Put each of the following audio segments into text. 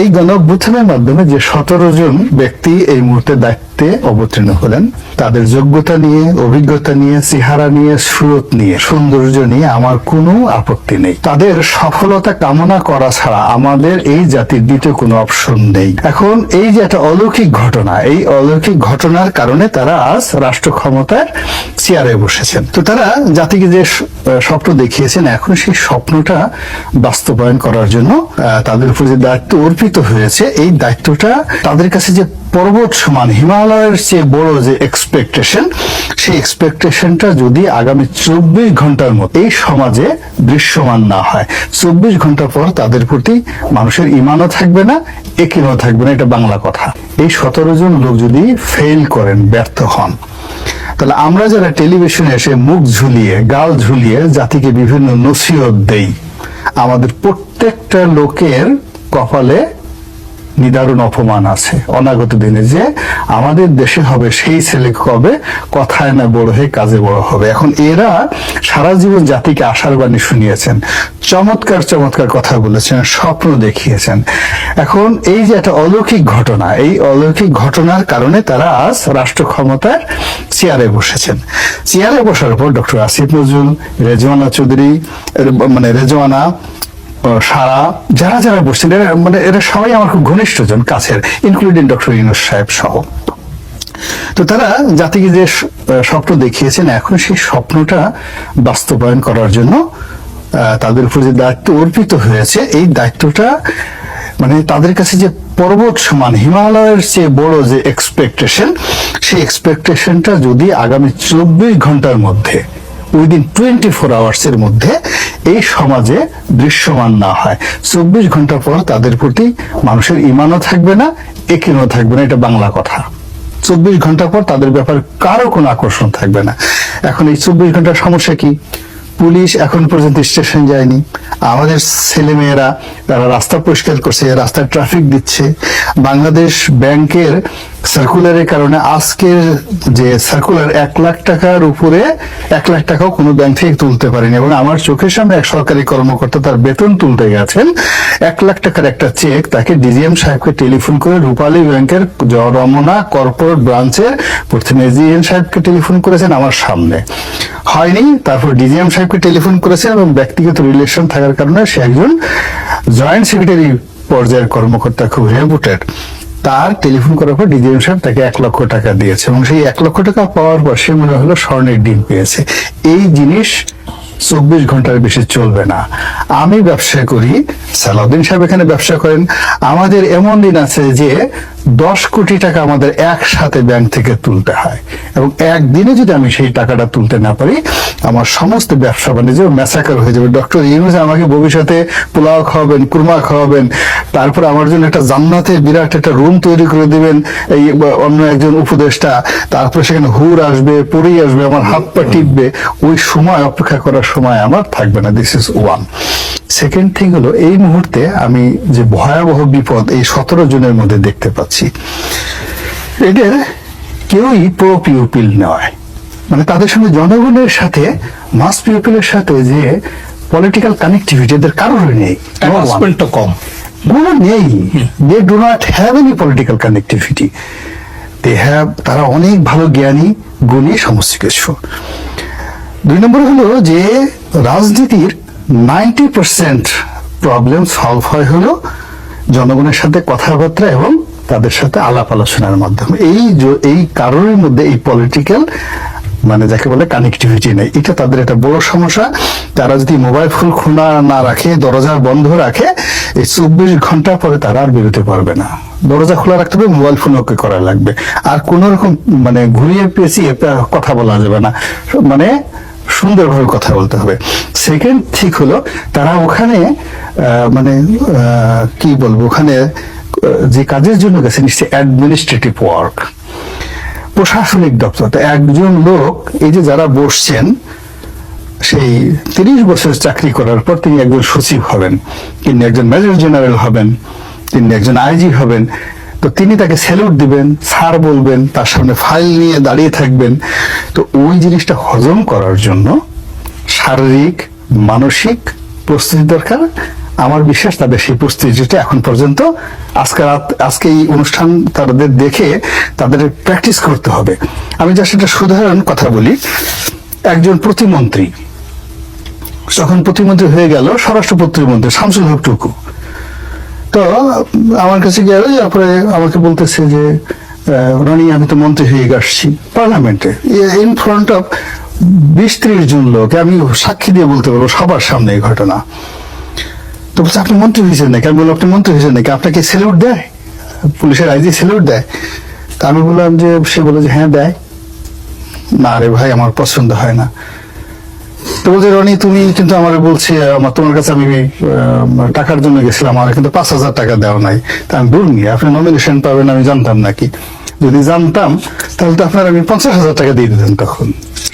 এই গণঅভ্যুত্থানের মাধ্যমে যে 17 জন ব্যক্তি এই মুহূর্তে দায়িত্বে অবতীর্ণ হলেন, তাদের যোগ্যতা নিয়ে, অভিজ্ঞতা নিয়ে, চেহারা নিয়ে, সুরত নিয়ে, সৌন্দর্য নিয়ে আমার কোনো আপত্তি নেই। তাদের সফলতা কামনা করা ছাড়া আমাদের এই জাতির দ্বিতীয় কোনো অপশন নেই। এখন এই যে একটা অলৌকিক ঘটনা, এই অলৌকিক ঘটনার কারণে তারা আজ রাষ্ট্র ক্ষমতার চেয়ারে বসেছেন। তো তারা জাতিকে যে স্বপ্ন দেখিয়েছেন, এখন সেই স্বপ্নটা বাস্তবায়ন করার জন্য তাদের উপর যে দায়িত্ব অর্পিত হয়েছে, এই দায়িত্বটা তাদের কাছে যে পর্বত সমান, হিমালয়ের চেয়ে বড় যে এক্সপেকটেশন, সেই এক্সপেকটেশনটা যদি আগামী 24 ঘন্টার মধ্যে এই সমাজে দৃশ্যমান না হয়, 24 ঘন্টা পর তাদের প্রতি মানুষের ইমানও থাকবে না, একিনও থাকবে না। এটা বাংলা কথা। এই 17 জন লোক যদি ফেল করেন, ব্যর্থ হন, তাহলে আমরা যারা টেলিভিশনে এসে মুখ ঝুলিয়ে, গাল ঝুলিয়ে জাতিকে বিভিন্ন নসিহত দেই, আমাদের প্রত্যেকটা লোকের কপালে নিদারুণ অপমান আছে অনাগত দিনে, যে আমাদের দেশে হবে সেই ছেলে কবে কথায় না বড় হয়ে কাজে বড় হবে। এখন এরা সারা জীবন জাতিকে আশার বাণী শুনিয়েছেন, চমৎকার চমৎকার কথা বলেছেন, স্বপ্ন দেখিয়েছেন। এখন এই যে একটা অলৌকিক ঘটনা, এই অলৌকিক ঘটনার কারণে তারা আজ রাষ্ট্র ক্ষমতার চেয়ারে বসেছেন। চেয়ারে বসার পর ডক্টর আসিফ নজরুল, রেজওয়ানা চৌধুরী, রেজওয়ানা, সারা, যারা যারা বসছেন, এরা সবাই আমার খুব ঘনিষ্ঠজন, কাছের, ইনক্লুডিং ডক্টর ইউনূস সাহেব সহ। তো তারা জাতিকে যে স্বপ্ন দেখিয়েছেন, এখন সেই স্বপ্নটা বাস্তবায়ন করার জন্য তাদের উপর যে দায়িত্ব অর্পিত হয়েছে, এই দায়িত্বটা তাদের কাছে যে পর্বত সমান, হিমালয়ের চেয়ে বড় যে এক্সপেকটেশন, সেই এক্সপেকটেশনটা যদি আগামী 24 ঘন্টার মধ্যে, উইদিন 24 আওয়ার্সের মধ্যে এই সমাজে দৃশ্যমান না হয়, 24 ঘন্টা পর তাদের প্রতি মানুষের ইমানও থাকবে না, একিনও থাকবে না। এটা বাংলা কথা। 24 ঘন্টা পর তাদের ব্যাপারে কারো কোনো আকর্ষণ থাকবে না। এখন এই 24 ঘন্টার সমস্যা কি? পুলিশ এখন পর্যন্ত স্টেশন যায়নি, আমাদের ছেলে মেয়েরা তারা রাস্তা পরিষ্কার করছে, রাস্তায় ট্রাফিক দিচ্ছে। বাংলাদেশ ব্যাংকের সার্কুলারের কারণে আজকের যে সার্কুলার, 1 লাখ টাকার উপরে 1 লাখ টাকাও কোনো ব্যাংক থেকে তুলতে পারেনি, এবং আমার চোখের সামনে এক সরকারি কর্মকর্তা তার বেতন তুলতে গেছেন, 1 লাখ টাকার একটা চেক তাকে ডিজিএম সাহেবকে টেলিফোন করে, রূপালী ব্যাংকের রমনা কর্পোরেট ব্রাঞ্চের প্রথমে ডিজিএম সাহেবকে টেলিফোন করেছেন আমার সামনে, হয়নি। তারপর ডিজিএম সাহেবকে টেলিফোন করেছেন, এবং ব্যক্তিগত রিলেশন থাকার কারণে সে একজন জয়েন্ট সেক্রেটারি পর্যায়ের কর্মকর্তা, খুব রেপুটেড। তার টেলিফোন করার পর ডিজিএম সাহেব তাকে 1 লক্ষ টাকা দিয়েছে, এবং সেই 1 লক্ষ টাকা পাওয়ার পর সে মনে হলো স্বর্ণের ডিম পেয়েছে। এই জিনিস 24 ঘন্টার বেশি চলবে না। আমি ব্যবসা করি, সালাউদ্দিন সাহেব এখানে ব্যবসা করেন, আমাদের এমন দিন আছে যে 10 কোটি টাকা আমাদের একসাথে ব্যাংক থেকে তুলতে হয়, এবং একদিনে যদি আমি সেই টাকাটা তুলতে না পারি, আমার সমস্ত ব্যবসা বাণিজ্য ম্যাসাকার হয়ে যাবে। ডক্টর ইউনূস আমাকে ভবিষ্যতে পোলাও খাওয়াবেন, কুরমা খাওয়াবেন, তারপর আমার জন্য একটা জান্নাতে বিরাট একটা রুম তৈরি করে দিবেন এই অন্য একজন উপদেষ্টা, তারপরে সেখানে হুর আসবে, পরেই আসবে, আমার হাত পা টিপবে। ওই সময় অপেক্ষা করার সময় আমার থাকবে না। This is one. Second thing হলো, এই মুহূর্তে আমি যে ভয়াবহ বিপদ এই 17 জনের মধ্যে দেখতে পাচ্ছি, এদের কেউই প্রো পিউপিল নয়। তাদের সঙ্গে জনগণের সাথে, মাস পিউপিলের সাথে যে পলিটিক্যাল কানেক্টিভিটি এদের কারোর নেই, কম নেই। They do not have any political connectivity. তারা অনেক ভালো জ্ঞানী, গুণী, সমস্ত কিছু। 2 নম্বর হলো যে রাজনীতির 90% প্রবলেম সলভ হয় হলো জনগণের সাথে কথাবার্তা এবং তাদের সাথে আলাপ আলোচনার মাধ্যমে। এই কারণের মধ্যে এই পলিটিক্যাল যাকে বলে কানেক্টিভিটি নেই। এটা তাদের একটা বড় সমস্যা। তারা যদি মোবাইল ফোন খোলা না রাখে, দরজা বন্ধ রাখে, এই 24 ঘন্টা পরে তারা আর বেরোতে পারবে না। দরজা খোলা রাখতে হবে, মোবাইল ফোন ওকে করা লাগবে, আর কোন রকম ঘুরিয়ে পেঁচিয়ে কথা বলা যাবে না, সুন্দরভাবে কথা বলতে হবে। সেকেন্ড ঠিক হলো, তারা ওখানে কি বলবো, ওখানে যে কাজের জন্য গেছে নিশ্চয়ই অ্যাডমিনিস্ট্রেটিভ ওয়ার্ক, প্রশাসনিক দপ্তর। একজন লোক, এই যে যারা বসছেন, সেই 30 বছর চাকরি করার পর তিনি একজন সচিব হবেন, তিনি একজন মেজর জেনারেল হবেন, তিনি একজন আইজি হবেন। তো তিনি তাকে স্যালুট দিবেন, স্যার বলবেন, তার সামনে ফাইল নিয়ে দাঁড়িয়ে থাকবেন। তো ওই জিনিসটা হজম করার জন্য শারীরিক, মানসিক প্রস্তুতি দরকার, আমার বিশ্বাস তাদের সেই প্রস্তুতিটা এখন পর্যন্ত আজকে এই অনুষ্ঠান তাদের দেখে তাদের প্র্যাকটিস করতে হবে। আমি জাস্ট একটা সাধারণ কথা বলি, একজন প্রতিমন্ত্রী যখন প্রতিমন্ত্রী হয়ে গেল, স্বরাষ্ট্র প্রতিমন্ত্রী শামসুল হক টুকু, তো আমার কাছে গেল, তারপরে আমাকে বলতেছে যে রনি আমি তো মন্ত্রী হয়ে আসছি পার্লামেন্টে ইন ফ্রন্ট অফ 20-30 জন লোক, আমি সাক্ষী দিয়ে বলতে পারবো সবার সামনে এই ঘটনা। তো বলছে আপনি মন্ত্রী হয়েছেন নাকি? আমি বললাম আপনি মন্ত্রী হয়েছেন নাকি, আপনাকে স্যালুট দেয়, পুলিশের আইজি স্যালুট দেয়? তা আমি বললাম যে, সে বলে যে হ্যাঁ দেয়। না রে ভাই আমার পছন্দ হয় না। তো বলছে রনি তুমি কিন্তু আমার বলছি তোমার কাছে আমি টাকার জন্য গেছিলাম, আমার কিন্তু 5,000 টাকা দেওয়া নাই। তা আমি বলিনি আপনি নমিনেশন পাবেন আমি জানতাম নাকি? যদি জানতাম তাহলে তো আপনার আমি 50,000 টাকা দিয়ে দিতেন তখন।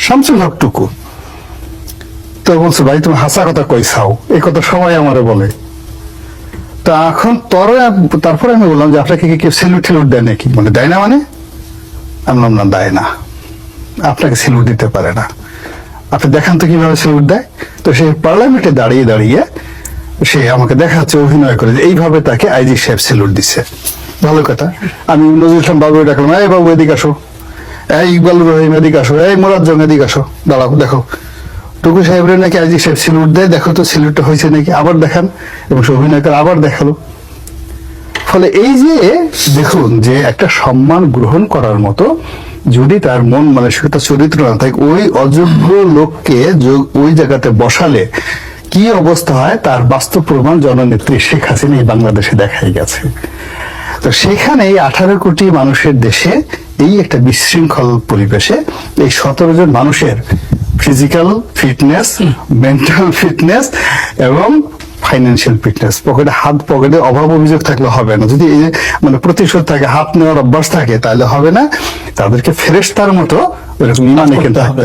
শামসুল হক টুকু তো বলছে ভাই তুমি হাসা কথা কইছাও, এই কথা সবাই আমারে বলে। তা এখন তারপরে আমি বললাম যে আপনাকে কি কেউ স্যালুট ঠেলুট দেয় নাকি? মানে দেয় না? মানে আমি বললাম না দেয় না, আপনাকে স্যালুট দিতে পারে না, আপনি দেখান তো কিভাবে স্যালুট দেয়। তো সে পার্লামেন্টে দাঁড়িয়ে দাঁড়িয়ে সে আমাকে দেখাচ্ছে, অভিনয় করে যে এইভাবে তাকে আইজি সাহেব স্যালুট দিচ্ছে। ভালো কথা। আমি নজরুল ইসলাম বাবু ডাকলাম, এই বাবু এদিকে আসো, এই ইকবাল রহিম এদিকে আসো, এই মোরাজ্জম এদিকে আসো, দাঁড়াও দেখো টুকু সাহেবের নাকি আইজি সাহেব স্যালুট দেয়, দেখো তো স্যালুটটা হয়েছে নাকি, আবার দেখান। এবং সে অভিনয় করে আবার দেখালো। ফলে এই যে দেখুন যে একটা সম্মান গ্রহণ করার মতো যদি তার মন মানসিকতা চরিত্র না থাকে, ওই অযোগ্য লোককে ওই জায়গাতে বসালে কি অবস্থা হয় তার বাস্তব প্রমাণ জননেত্রী শেখ হাসিনা এই বাংলাদেশে দেখাই গেছে। তো সেখানে 18 কোটি মানুষের দেশে এই একটা বিশৃঙ্খল পরিবেশে এই 17 জন মানুষের ফিজিক্যাল ফিটনেস, মেন্টাল ফিটনেস এবং ফাইন্যান্সিয়াল ফিটনেস, পকেটে অভাব অভিযোগ থাকলে হবে না। যদি এই মানে প্রতিশোধ থাকে, হাত নেওয়ার অভ্যাস থাকে, তাহলে হবে না। তাদেরকে ফেরেশতার মতো ওইরকম ইমানে কিন্তু হবে।